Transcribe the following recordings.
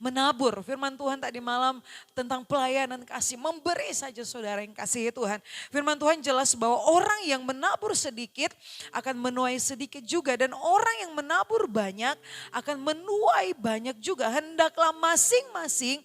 menabur. Firman Tuhan tadi malam tentang pelayanan kasih, memberi saja saudara yang kasih Tuhan. Firman Tuhan jelas bahwa orang yang menabur sedikit akan menuai sedikit juga. Dan orang yang menabur banyak akan menuai banyak juga. Hendaklah masing-masing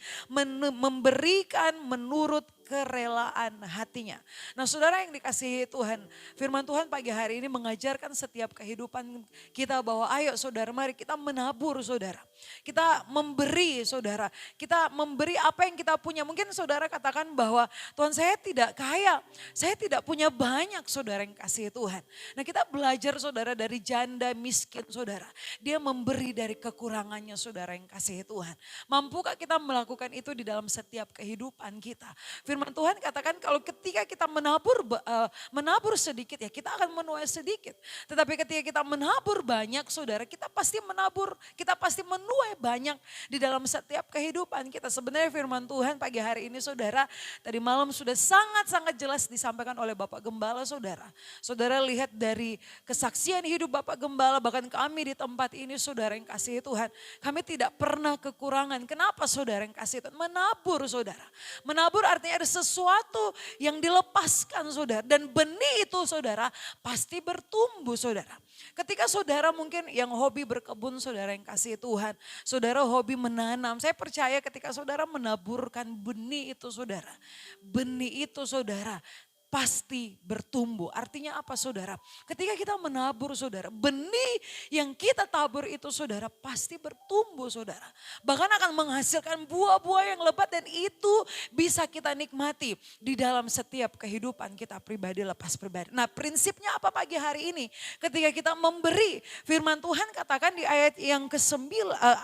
memberikan menurut kerelaan hatinya. Nah saudara yang dikasihi Tuhan, firman Tuhan pagi hari ini mengajarkan setiap kehidupan kita bahwa ayo saudara mari kita menabur saudara. Kita memberi saudara, kita memberi apa yang kita punya. Mungkin saudara katakan bahwa Tuhan saya tidak kaya, saya tidak punya banyak saudara yang kasih Tuhan. Nah kita belajar saudara dari janda miskin saudara. Dia memberi dari kekurangannya saudara yang kasih Tuhan. Mampukah kita melakukan itu di dalam setiap kehidupan kita? Firman Tuhan katakan kalau ketika kita menabur sedikit ya kita akan menuai sedikit. Tetapi ketika kita menabur banyak saudara kita pasti menabur, kita pasti menuai banyak di dalam setiap kehidupan kita. Sebenarnya firman Tuhan pagi hari ini saudara tadi malam sudah sangat-sangat jelas disampaikan oleh Bapak Gembala saudara. Saudara lihat dari kesaksian hidup Bapak Gembala bahkan kami di tempat ini saudara yang kasih Tuhan. Kami tidak pernah kekurangan. Kenapa saudara yang kasih Tuhan? Menabur saudara. Menabur artinya ada sesuatu yang dilepaskan saudara. Dan benih itu saudara pasti bertumbuh saudara. Ketika saudara mungkin yang hobi berkebun saudara yang kasih Tuhan. Saudara hobi menanam. Saya percaya ketika saudara menaburkan benih itu saudara. Benih itu saudara pasti bertumbuh. Artinya apa saudara? Ketika kita menabur saudara, benih yang kita tabur itu saudara pasti bertumbuh saudara. Bahkan akan menghasilkan buah-buah yang lebat dan itu bisa kita nikmati di dalam setiap kehidupan kita pribadi lepas pribadi. Nah prinsipnya apa pagi hari ini? Ketika kita memberi, firman Tuhan katakan di ayat yang ke-9,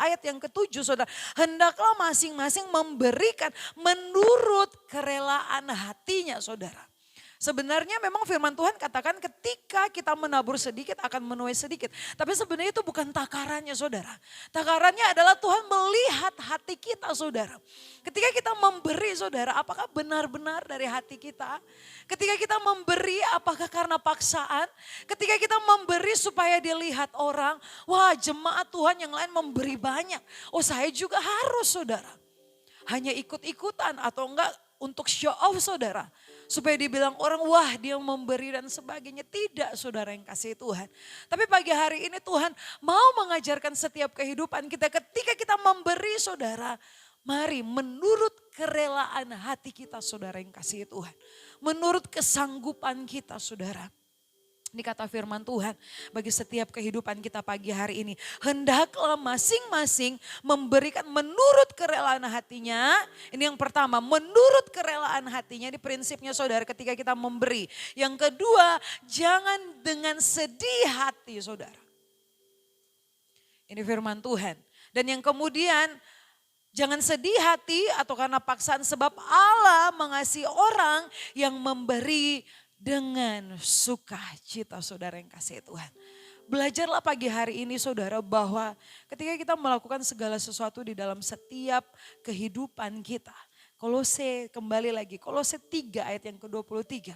ayat yang ke-7 saudara. Hendaklah masing-masing memberikan menurut kerelaan hatinya saudara. Sebenarnya memang firman Tuhan katakan ketika kita menabur sedikit akan menuai sedikit. Tapi sebenarnya itu bukan takarannya saudara. Takarannya adalah Tuhan melihat hati kita saudara. Ketika kita memberi saudara apakah benar-benar dari hati kita? Ketika kita memberi apakah karena paksaan? Ketika kita memberi supaya dilihat orang. Wah jemaat Tuhan yang lain memberi banyak. Oh saya juga harus saudara. Hanya ikut-ikutan atau enggak untuk show off saudara. Supaya dibilang orang wah dia memberi dan sebagainya. Tidak saudara yang kasih Tuhan. Tapi pagi hari ini Tuhan mau mengajarkan setiap kehidupan kita. Ketika kita memberi saudara. Mari menurut kerelaan hati kita saudara yang kasih Tuhan. Menurut kesanggupan kita saudara. Ini kata firman Tuhan bagi setiap kehidupan kita pagi hari ini. Hendaklah masing-masing memberikan menurut kerelaan hatinya. Ini yang pertama, menurut kerelaan hatinya. Ini prinsipnya saudara ketika kita memberi. Yang kedua, jangan dengan sedih hati saudara. Ini firman Tuhan. Dan yang kemudian, jangan sedih hati atau karena paksaan sebab Allah mengasihi orang yang memberi dengan sukacita saudara yang kasih Tuhan. Belajarlah pagi hari ini saudara bahwa ketika kita melakukan segala sesuatu di dalam setiap kehidupan kita. Kolose kembali lagi, Kolose 3 ayat yang ke-23.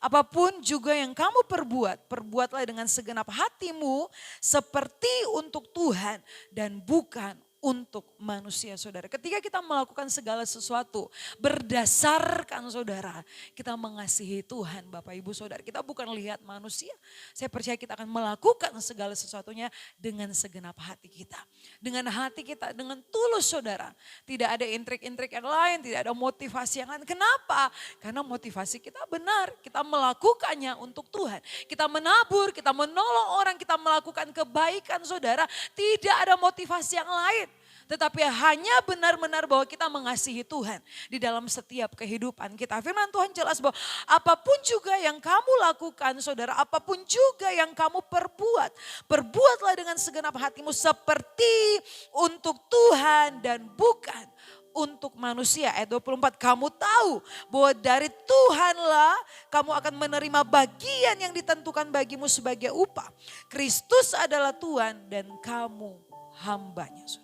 Apapun juga yang kamu perbuat, perbuatlah dengan segenap hatimu seperti untuk Tuhan dan bukan untuk manusia saudara. Ketika kita melakukan segala sesuatu berdasarkan saudara. Kita mengasihi Tuhan Bapak Ibu Saudara. Kita bukan lihat manusia. Saya percaya kita akan melakukan segala sesuatunya dengan segenap hati kita. Dengan hati kita, dengan tulus saudara. Tidak ada intrik-intrik yang lain, tidak ada motivasi yang lain. Kenapa? Karena motivasi kita benar. Kita melakukannya untuk Tuhan. Kita menabur, kita menolong orang, kita melakukan kebaikan saudara. Tidak ada motivasi yang lain. Tetapi hanya benar-benar bahwa kita mengasihi Tuhan di dalam setiap kehidupan kita. Firman Tuhan jelas bahwa apapun juga yang kamu lakukan saudara, apapun juga yang kamu perbuat. Perbuatlah dengan segenap hatimu seperti untuk Tuhan dan bukan untuk manusia. Ayat 24, kamu tahu bahwa dari Tuhanlah kamu akan menerima bagian yang ditentukan bagimu sebagai upah. Kristus adalah Tuhan dan kamu hambanya saudara.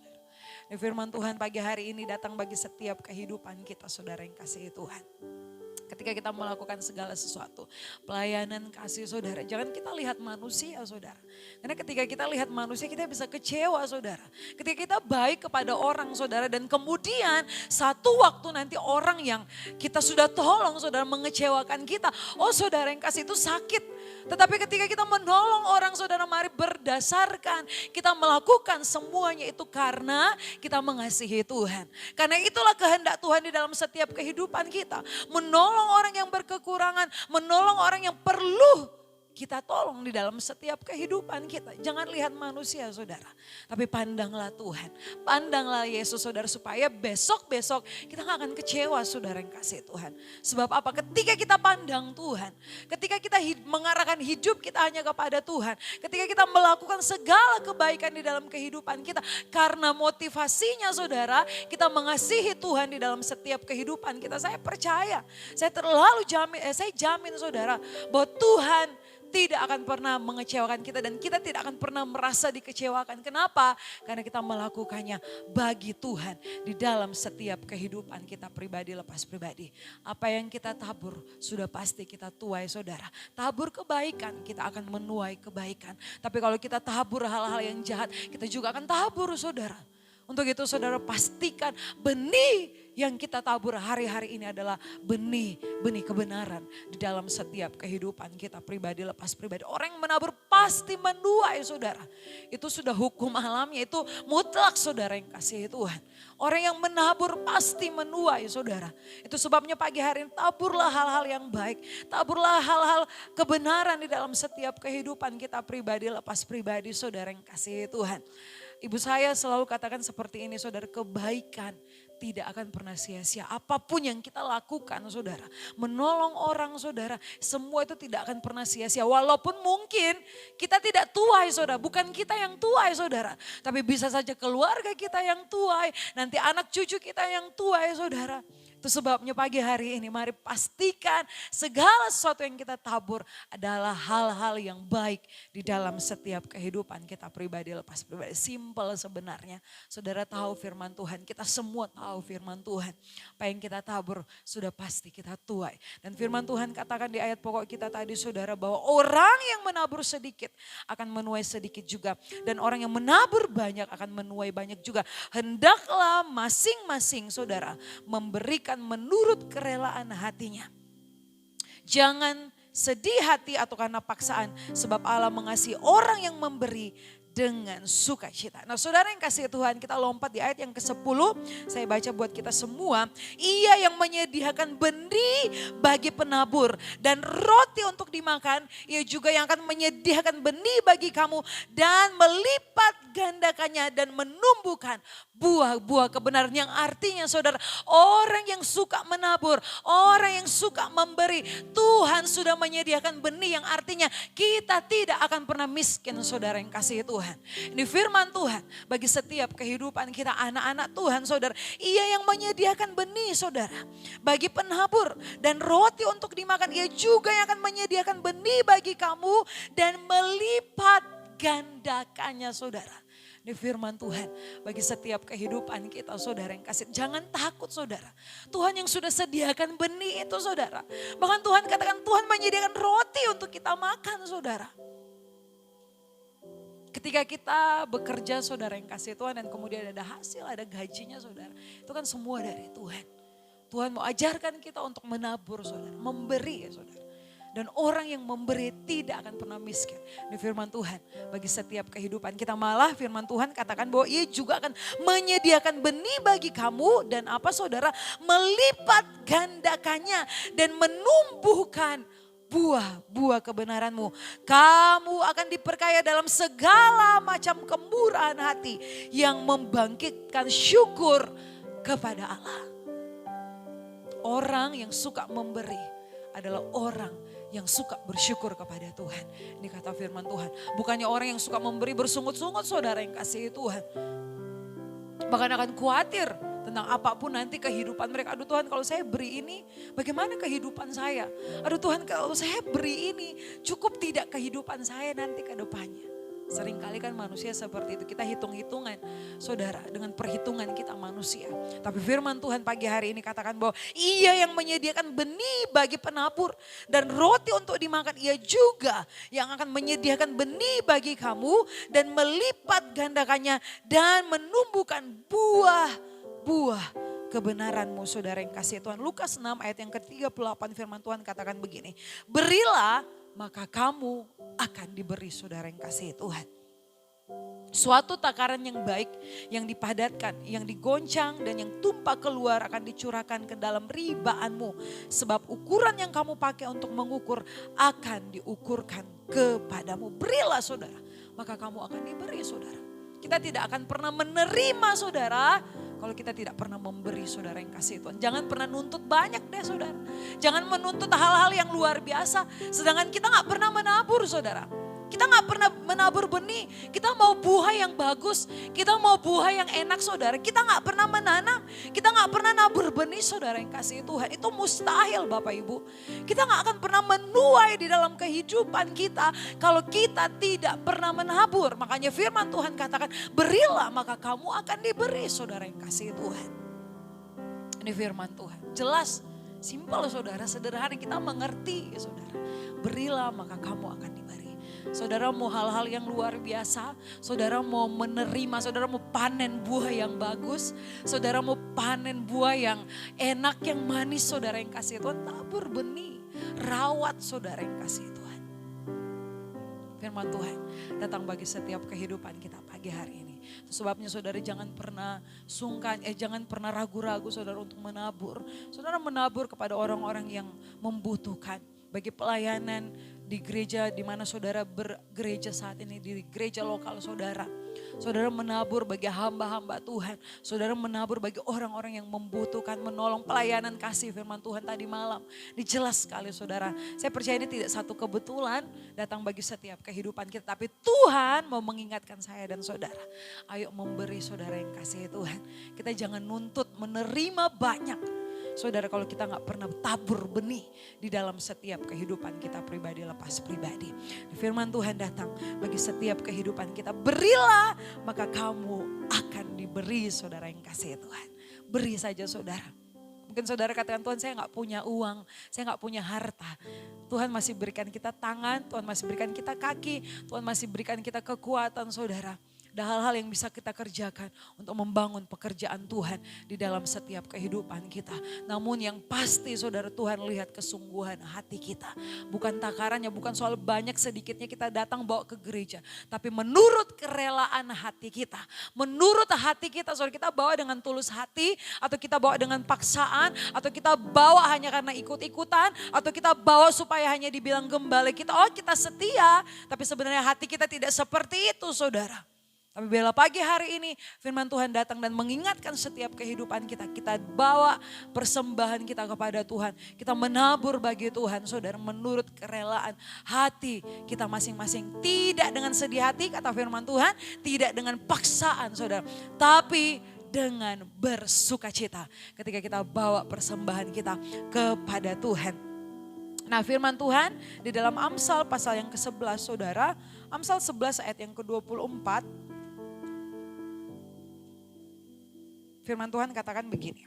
Firman Tuhan pagi hari ini datang bagi setiap kehidupan kita saudara yang kasih Tuhan. Ketika kita melakukan segala sesuatu, pelayanan kasih saudara, jangan kita lihat manusia saudara. Karena ketika kita lihat manusia kita bisa kecewa saudara. Ketika kita baik kepada orang saudara dan kemudian satu waktu nanti orang yang kita sudah tolong saudara mengecewakan kita. Oh saudara yang kasih itu sakit. Tetapi ketika kita menolong orang saudara, mari berdasarkan kita melakukan semuanya itu karena kita mengasihi Tuhan. Karena itulah kehendak Tuhan di dalam setiap kehidupan kita. Menolong orang yang berkekurangan, menolong orang yang perlu kita tolong di dalam setiap kehidupan kita. Jangan lihat manusia saudara, tapi pandanglah Tuhan. Pandanglah Yesus saudara, supaya besok-besok kita gak akan kecewa saudara yang kasih Tuhan. Sebab apa? Ketika kita pandang Tuhan, ketika kita mengarahkan hidup kita hanya kepada Tuhan, ketika kita melakukan segala kebaikan di dalam kehidupan kita, karena motivasinya saudara, kita mengasihi Tuhan di dalam setiap kehidupan kita. Saya percaya, saya jamin saudara bahwa Tuhan tidak akan pernah mengecewakan kita dan kita tidak akan pernah merasa dikecewakan. Kenapa? Karena kita melakukannya bagi Tuhan di dalam setiap kehidupan kita pribadi lepas pribadi. Apa yang kita tabur sudah pasti kita tuai saudara. Tabur kebaikan kita akan menuai kebaikan. Tapi kalau kita tabur hal-hal yang jahat kita juga akan tabur saudara. Untuk itu saudara pastikan benih yang kita tabur hari-hari ini adalah benih kebenaran di dalam setiap kehidupan kita pribadi lepas pribadi. Orang yang menabur pasti menuai saudara. Itu sudah hukum alamnya, itu mutlak saudara yang kasih Tuhan. Orang yang menabur pasti menuai saudara. Itu sebabnya pagi hari ini taburlah hal-hal yang baik. Taburlah hal-hal kebenaran di dalam setiap kehidupan kita pribadi lepas pribadi saudara yang kasih Tuhan. Ibu saya selalu katakan seperti ini saudara, kebaikan tidak akan pernah sia-sia. Apapun yang kita lakukan saudara, menolong orang saudara, semua itu tidak akan pernah sia-sia. Walaupun mungkin kita tidak tuai saudara, bukan kita yang tuai saudara. Tapi bisa saja keluarga kita yang tuai, nanti anak cucu kita yang tuai saudara. Itu sebabnya pagi hari ini mari pastikan segala sesuatu yang kita tabur adalah hal-hal yang baik di dalam setiap kehidupan kita pribadi lepas pribadi. Simple sebenarnya. Saudara tahu firman Tuhan, kita semua tahu firman Tuhan. Apa yang kita tabur sudah pasti kita tuai. Dan firman Tuhan katakan di ayat pokok kita tadi saudara, bahwa orang yang menabur sedikit akan menuai sedikit juga. Dan orang yang menabur banyak akan menuai banyak juga. Hendaklah masing-masing saudara memberikan menurut kerelaan hatinya. Jangan sedih hati atau karena paksaan, sebab Allah mengasihi orang yang memberi dengan sukacita. Nah saudara yang kasih Tuhan, kita lompat di ayat yang ke-10. Saya baca buat kita semua. Ia yang menyediakan benih bagi penabur dan roti untuk dimakan. Ia juga yang akan menyediakan benih bagi kamu dan melipat gandakannya dan menumbuhkan buah-buah kebenaran. Yang artinya saudara, orang yang suka menabur, orang yang suka memberi, Tuhan sudah menyediakan benih yang artinya kita tidak akan pernah miskin saudara yang kasih Tuhan. Ini firman Tuhan bagi setiap kehidupan kita anak-anak Tuhan saudara. Ia yang menyediakan benih saudara bagi penabur dan roti untuk dimakan. Ia juga yang akan menyediakan benih bagi kamu dan melipat gandakannya saudara. Ini firman Tuhan bagi setiap kehidupan kita saudara yang kasih. Jangan takut saudara. Tuhan yang sudah sediakan benih itu saudara. Bahkan Tuhan katakan Tuhan menyediakan roti untuk kita makan saudara. Ketika kita bekerja saudara yang kasih Tuhan dan kemudian ada hasil, ada gajinya saudara. Itu kan semua dari Tuhan. Tuhan mau ajarkan kita untuk menabur saudara, memberi ya saudara. Dan orang yang memberi tidak akan pernah miskin. Ini firman Tuhan bagi setiap kehidupan kita. Malah firman Tuhan katakan bahwa ia juga akan menyediakan benih bagi kamu. Dan apa saudara? Melipat gandakannya dan menumbuhkan buah-buah kebenaranmu. Kamu akan diperkaya dalam segala macam kemurahan hati yang membangkitkan syukur kepada Allah. Orang yang suka memberi adalah orang yang suka bersyukur kepada Tuhan. Ini kata firman Tuhan. Bukannya orang yang suka memberi bersungut-sungut saudara yang kasih Tuhan. Bahkan akan khawatir tentang apapun nanti kehidupan mereka. Aduh Tuhan kalau saya beri ini bagaimana kehidupan saya? Aduh Tuhan kalau saya beri ini cukup tidak kehidupan saya nanti ke depannya? Seringkali kan manusia seperti itu. Kita hitung-hitungan saudara dengan perhitungan kita manusia. Tapi firman Tuhan pagi hari ini katakan bahwa ia yang menyediakan benih bagi penabur. Dan roti untuk dimakan, ia juga yang akan menyediakan benih bagi kamu. Dan melipat gandakannya dan menumbuhkan buah-buah kebenaranmu saudara yang kasih Tuhan. Lukas 6 ayat yang ke-38 firman Tuhan katakan begini. Berilah maka kamu akan diberi saudara yang kasih Tuhan. Suatu takaran yang baik, yang dipadatkan, yang digoncang dan yang tumpah keluar akan dicurahkan ke dalam ribaanmu. Sebab ukuran yang kamu pakai untuk mengukur akan diukurkan kepadamu. Berilah saudara, maka kamu akan diberi saudara. Kita tidak akan pernah menerima saudara kalau kita tidak pernah memberi saudara yang kasih Tuhan. Jangan pernah nuntut banyak deh saudara. Jangan menuntut hal-hal yang luar biasa. Sedangkan kita gak pernah menabur saudara. Kita gak pernah menabur benih. Kita mau buah yang bagus. Kita mau buah yang enak saudara. Kita gak pernah menanam. Kita gak pernah nabur benih saudara yang kasih Tuhan. Itu mustahil Bapak Ibu. Kita gak akan pernah menuai di dalam kehidupan kita. Kalau kita tidak pernah menabur. Makanya firman Tuhan katakan berilah maka kamu akan diberi saudara yang kasih Tuhan. Ini firman Tuhan. Jelas, simpel saudara, sederhana kita mengerti saudara. Berilah maka kamu akan diberi. Saudara mau hal-hal yang luar biasa, saudara mau menerima, saudara mau panen buah yang bagus, saudara mau panen buah yang enak, yang manis saudara yang kasih Tuhan, tabur benih, rawat saudara yang kasih Tuhan. Firman Tuhan datang bagi setiap kehidupan kita pagi hari ini. Sebabnya saudara jangan pernah sungkan, jangan pernah ragu-ragu saudara untuk menabur. Saudara menabur kepada orang-orang yang membutuhkan. Bagi pelayanan di gereja di mana saudara bergereja saat ini, di gereja lokal saudara. Saudara menabur bagi hamba-hamba Tuhan. Saudara menabur bagi orang-orang yang membutuhkan, menolong pelayanan kasih firman Tuhan tadi malam. Dijelas sekali saudara. Saya percaya ini tidak satu kebetulan datang bagi setiap kehidupan kita. Tapi Tuhan mau mengingatkan saya dan saudara. Ayo memberi saudara yang kasih Tuhan. Kita jangan nuntut menerima banyak. Saudara kalau kita gak pernah tabur benih di dalam setiap kehidupan kita pribadi lepas pribadi. Firman Tuhan datang bagi setiap kehidupan kita. Berilah maka kamu akan diberi saudara yang kasih Tuhan. Beri saja saudara. Mungkin saudara katakan Tuhan saya gak punya uang, saya gak punya harta. Tuhan masih berikan kita tangan, Tuhan masih berikan kita kaki, Tuhan masih berikan kita kekuatan saudara. Ada hal-hal yang bisa kita kerjakan untuk membangun pekerjaan Tuhan di dalam setiap kehidupan kita. Namun yang pasti saudara Tuhan lihat kesungguhan hati kita. Bukan takarannya, bukan soal banyak sedikitnya kita datang bawa ke gereja. Tapi menurut kerelaan hati kita. Menurut hati kita saudara kita bawa dengan tulus hati. Atau kita bawa dengan paksaan. Atau kita bawa hanya karena ikut-ikutan. Atau kita bawa supaya hanya dibilang gembala kita. Oh kita setia. Tapi sebenarnya hati kita tidak seperti itu saudara. Tapi bila pagi hari ini firman Tuhan datang dan mengingatkan setiap kehidupan kita. Kita bawa persembahan kita kepada Tuhan. Kita menabur bagi Tuhan saudara menurut kerelaan hati kita masing-masing. Tidak dengan sedih hati kata firman Tuhan. Tidak dengan paksaan saudara. Tapi dengan bersukacita ketika kita bawa persembahan kita kepada Tuhan. Nah firman Tuhan di dalam Amsal pasal yang ke-11 saudara. Amsal 11 ayat yang ke-24. Firman Tuhan katakan begini.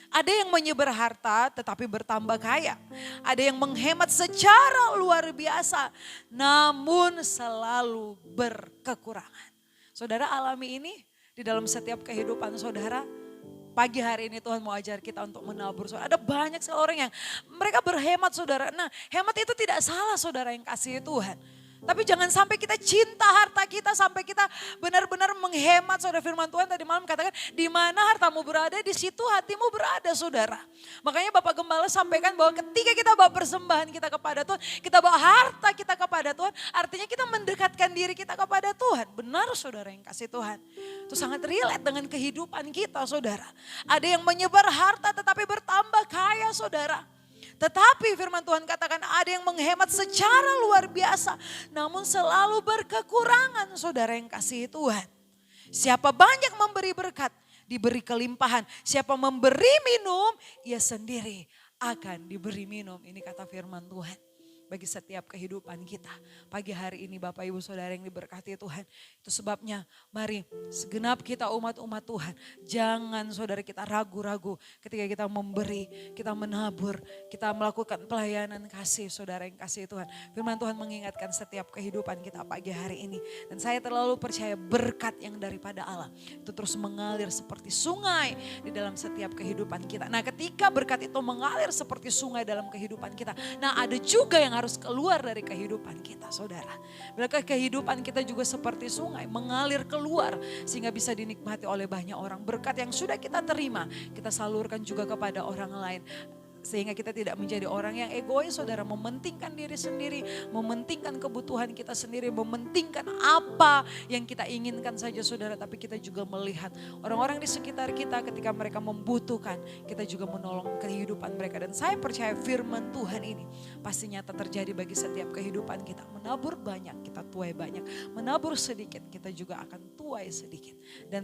Ada yang menyebar harta tetapi bertambah kaya. Ada yang menghemat secara luar biasa namun selalu berkekurangan. Saudara alami ini di dalam setiap kehidupan saudara. Pagi hari ini Tuhan mau ajar kita untuk menabur. Saudara. Ada banyak sekali orang yang mereka berhemat saudara. Nah hemat itu tidak salah saudara yang kasih Tuhan. Tapi jangan sampai kita cinta harta kita sampai kita benar-benar menghemat. Saudara firman Tuhan tadi malam katakan di mana hartamu berada di situ hatimu berada saudara. Makanya Bapak Gembala sampaikan bahwa ketika kita bawa persembahan kita kepada Tuhan. Kita bawa harta kita kepada Tuhan. Artinya kita mendekatkan diri kita kepada Tuhan. Benar saudara yang kasih Tuhan. Itu sangat relate dengan kehidupan kita saudara. Ada yang menyebar harta tetapi bertambah kaya saudara. Tetapi firman Tuhan katakan ada yang menghemat secara luar biasa. Namun selalu berkekurangan saudara yang kasih Tuhan. Siapa banyak memberi berkat diberi kelimpahan. Siapa memberi minum ia sendiri akan diberi minum. Ini kata firman Tuhan. bagi setiap kehidupan kita. Pagi hari ini Bapak Ibu Saudara yang diberkati Tuhan. Itu sebabnya mari segenap kita umat-umat Tuhan. Jangan saudara kita ragu-ragu ketika kita memberi, kita menabur, kita melakukan pelayanan kasih saudara yang kasih Tuhan. Firman Tuhan mengingatkan setiap kehidupan kita pagi hari ini. Dan saya terlalu percaya berkat yang daripada Allah itu terus mengalir seperti sungai di dalam setiap kehidupan kita. Nah ketika berkat itu mengalir seperti sungai dalam kehidupan kita. Nah ada juga yang harus keluar dari kehidupan kita saudara. Bila kehidupan kita juga seperti sungai mengalir keluar sehingga bisa dinikmati oleh banyak orang. Berkat yang sudah kita terima kita salurkan juga kepada orang lain. Sehingga kita tidak menjadi orang yang egois saudara, mementingkan diri sendiri, mementingkan kebutuhan kita sendiri, mementingkan apa yang kita inginkan saja saudara. Tapi kita juga melihat orang-orang di sekitar kita ketika mereka membutuhkan, kita juga menolong kehidupan mereka. Dan saya percaya firman Tuhan ini pasti nyata terjadi bagi setiap kehidupan kita. Menabur banyak, kita tuai banyak. Menabur sedikit, kita juga akan tuai sedikit. Dan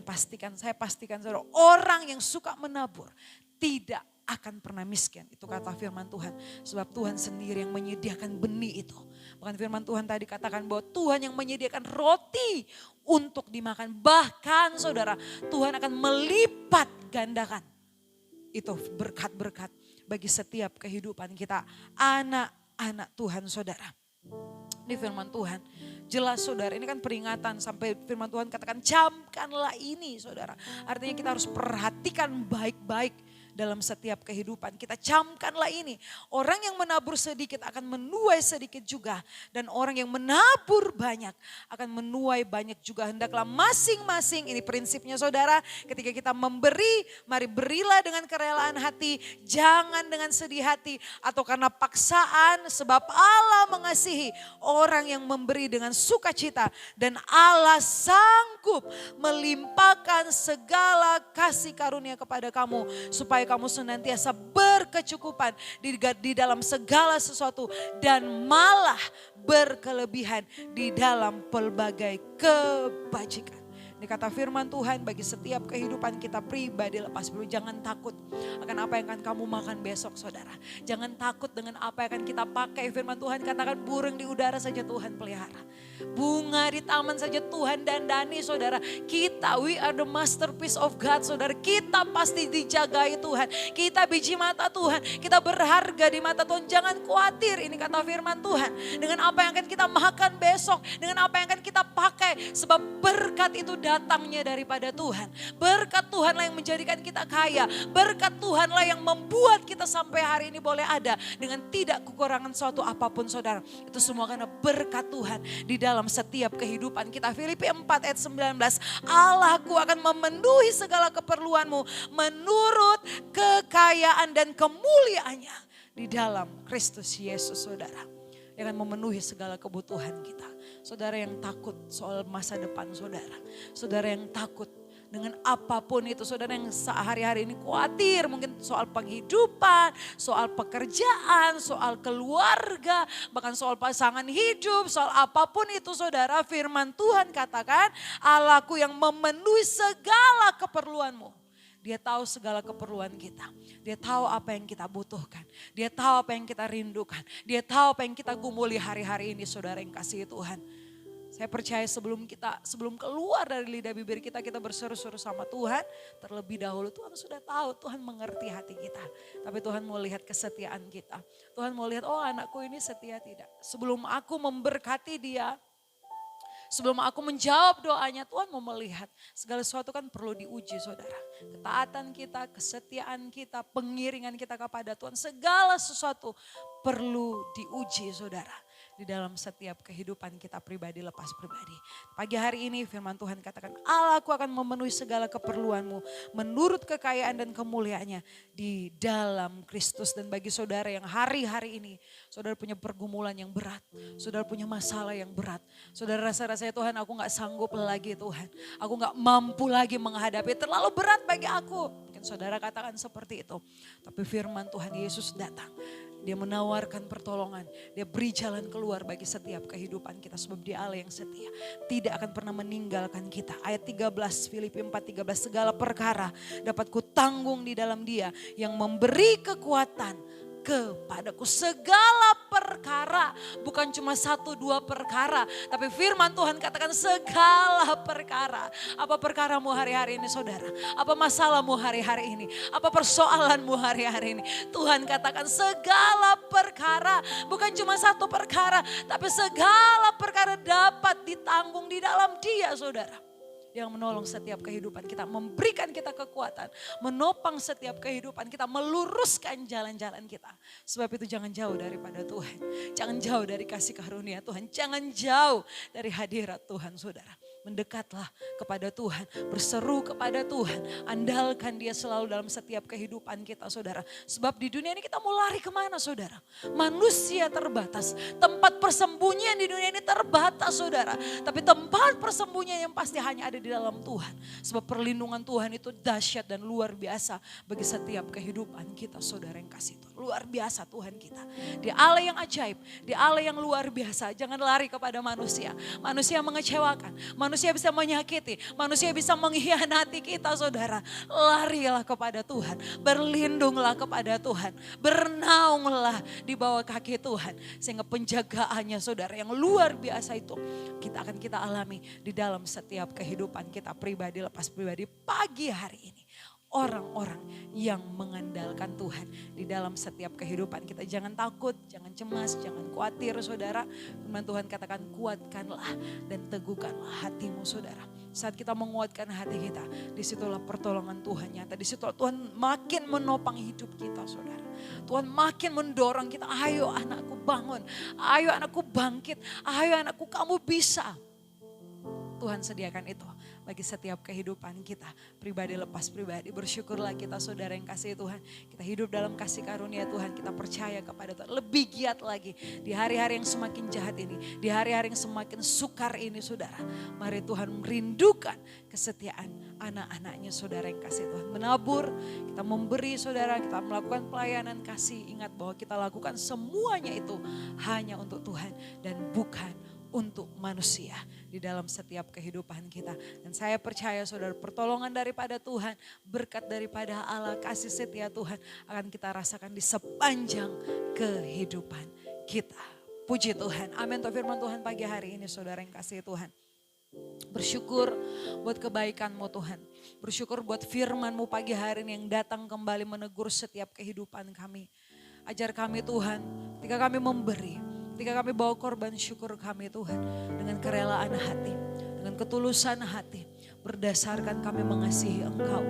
saya pastikan saudara, orang yang suka menabur tidak akan pernah miskin. Itu kata firman Tuhan. Sebab Tuhan sendiri yang menyediakan benih itu. Bahkan firman Tuhan tadi katakan bahwa Tuhan yang menyediakan roti untuk dimakan. Bahkan saudara, Tuhan akan melipat gandakan. Itu berkat-berkat bagi setiap kehidupan kita. Anak-anak Tuhan saudara. Ini firman Tuhan. Jelas saudara, ini kan peringatan sampai firman Tuhan katakan camkanlah ini saudara. Artinya kita harus perhatikan baik-baik dalam setiap kehidupan. Kita camkanlah ini. Orang yang menabur sedikit akan menuai sedikit juga. Dan orang yang menabur banyak akan menuai banyak juga. Hendaklah masing-masing, ini prinsipnya saudara. Ketika kita memberi, mari berilah dengan kerelaan hati. Jangan dengan sedih hati atau karena paksaan. Sebab Allah mengasihi orang yang memberi dengan sukacita. Dan Allah sanggup melimpahkan segala kasih karunia kepada kamu. Supaya kamu senantiasa berkecukupan di dalam segala sesuatu dan malah berkelebihan di dalam pelbagai kebajikan. Ini kata firman Tuhan bagi setiap kehidupan kita pribadi lepas dulu. Jangan takut akan apa yang akan kamu makan besok saudara. Jangan takut dengan apa yang akan kita pakai. Firman Tuhan katakan burung di udara saja Tuhan pelihara. Bunga di taman saja Tuhan dandani saudara. Kita we are the masterpiece of God saudara. Kita pasti dijagai Tuhan. Kita biji mata Tuhan. Kita berharga di mata Tuhan. Jangan khawatir, ini kata firman Tuhan. Dengan apa yang akan kita makan besok. Dengan apa yang akan kita pakai. Sebab berkat itu datangnya daripada Tuhan. Berkat Tuhanlah yang menjadikan kita kaya. Berkat Tuhanlah yang membuat kita sampai hari ini boleh ada. Dengan tidak kekurangan suatu apapun saudara. Itu semua karena berkat Tuhan di dalam setiap kehidupan kita. Filipi 4 ayat 19. Allahku akan memenuhi segala keperluanmu menurut kekayaan dan kemuliaannya di dalam Kristus Yesus saudara. Yang akan memenuhi segala kebutuhan kita. Saudara yang takut soal masa depan saudara. Saudara yang takut dengan apapun itu. Saudara yang sehari-hari ini khawatir mungkin soal penghidupan, soal pekerjaan, soal keluarga, bahkan soal pasangan hidup, soal apapun itu saudara. Firman Tuhan katakan Allahku yang memenuhi segala keperluanmu. Dia tahu segala keperluan kita. Dia tahu apa yang kita butuhkan. Dia tahu apa yang kita rindukan. Dia tahu apa yang kita gumuli hari-hari ini saudara yang kasih Tuhan. Saya percaya sebelum keluar dari lidah bibir kita berseru-seru sama Tuhan. Terlebih dahulu Tuhan sudah tahu, Tuhan mengerti hati kita. Tapi Tuhan mau lihat kesetiaan kita. Tuhan mau lihat, oh anakku ini setia tidak. Sebelum aku memberkati dia, sebelum aku menjawab doanya, Tuhan mau melihat segala sesuatu kan perlu diuji saudara. Ketaatan kita, kesetiaan kita, pengiringan kita kepada Tuhan. Segala sesuatu perlu diuji saudara. Di dalam setiap kehidupan kita pribadi lepas pribadi. Pagi hari ini firman Tuhan katakan Allahku akan memenuhi segala keperluanmu menurut kekayaan dan kemuliaannya di dalam Kristus. Dan bagi saudara yang hari-hari ini saudara punya pergumulan yang berat. Saudara punya masalah yang berat. Saudara rasa-rasanya Tuhan aku gak sanggup lagi Tuhan. Aku gak mampu lagi menghadapi, terlalu berat bagi aku. Mungkin saudara katakan seperti itu. Tapi firman Tuhan Yesus datang. Dia menawarkan pertolongan. Dia beri jalan keluar bagi setiap kehidupan kita. Sebab dia Allah yang setia. Tidak akan pernah meninggalkan kita. Ayat 13 Filipi 4:13. Segala perkara dapat kutanggung di dalam dia. Yang memberi kekuatan kepadaku. Segala perkara perkara. Bukan cuma 1-2 perkara. Tapi firman Tuhan katakan segala perkara. Apa perkaramu hari-hari ini saudara? Apa masalahmu hari-hari ini? Apa persoalanmu hari-hari ini? Tuhan katakan segala perkara. Bukan cuma 1 perkara. Tapi segala perkara dapat ditanggung di dalam Dia saudara. Yang menolong setiap kehidupan kita, memberikan kita kekuatan, menopang setiap kehidupan kita, meluruskan jalan-jalan kita. Sebab itu jangan jauh daripada Tuhan, jangan jauh dari kasih karunia Tuhan, jangan jauh dari hadirat Tuhan saudara. Mendekatlah kepada Tuhan, berseru kepada Tuhan, andalkan Dia selalu dalam setiap kehidupan kita saudara. Sebab di dunia ini kita mau lari kemana saudara? Manusia terbatas, tempat persembunyian di dunia ini terbatas saudara. Tapi tempat persembunyian yang pasti hanya ada di dalam Tuhan. Sebab perlindungan Tuhan itu dahsyat dan luar biasa bagi setiap kehidupan kita saudara yang kasih Tuhan. Luar biasa Tuhan kita. Dia Allah yang ajaib, Dia Allah yang luar biasa. Jangan lari kepada manusia. Manusia mengecewakan, manusia bisa menyakiti, manusia bisa mengkhianati kita saudara. Larilah kepada Tuhan, berlindunglah kepada Tuhan, bernaunglah di bawah kaki Tuhan. Sehingga penjagaannya saudara yang luar biasa itu kita alami di dalam setiap kehidupan kita pribadi lepas pribadi pagi hari ini. Orang-orang yang mengandalkan Tuhan di dalam setiap kehidupan kita. Jangan takut, jangan cemas, jangan khawatir saudara. Firman Tuhan katakan kuatkanlah dan teguhkanlah hatimu saudara. Saat kita menguatkan hati kita, disitulah pertolongan Tuhan nyata. Disitulah Tuhan makin menopang hidup kita saudara. Tuhan makin mendorong kita, ayo anakku bangun, ayo anakku bangkit, ayo anakku kamu bisa. Tuhan sediakan itu bagi setiap kehidupan kita, pribadi lepas pribadi. Bersyukurlah kita saudara yang kasih Tuhan. Kita hidup dalam kasih karunia Tuhan, kita percaya kepada Tuhan. Lebih giat lagi di hari-hari yang semakin jahat ini, di hari-hari yang semakin sukar ini saudara. Mari Tuhan merindukan kesetiaan anak-anaknya saudara yang kasih Tuhan. Menabur, kita memberi saudara, kita melakukan pelayanan kasih. Ingat bahwa kita lakukan semuanya itu hanya untuk Tuhan dan bukan untuk manusia di dalam setiap kehidupan kita. Dan saya percaya saudara, pertolongan daripada Tuhan, berkat daripada Allah, kasih setia Tuhan akan kita rasakan di sepanjang kehidupan kita. Puji Tuhan. Amin. Untuk firman Tuhan pagi hari ini saudara yang kasih Tuhan. Bersyukur buat kebaikan-Mu Tuhan. Bersyukur buat firman-Mu pagi hari ini yang datang kembali menegur setiap kehidupan kami. Ajar kami Tuhan, ketika kami memberi, ketika kami bawa korban syukur kami Tuhan, dengan kerelaan hati, dengan ketulusan hati, berdasarkan kami mengasihi Engkau.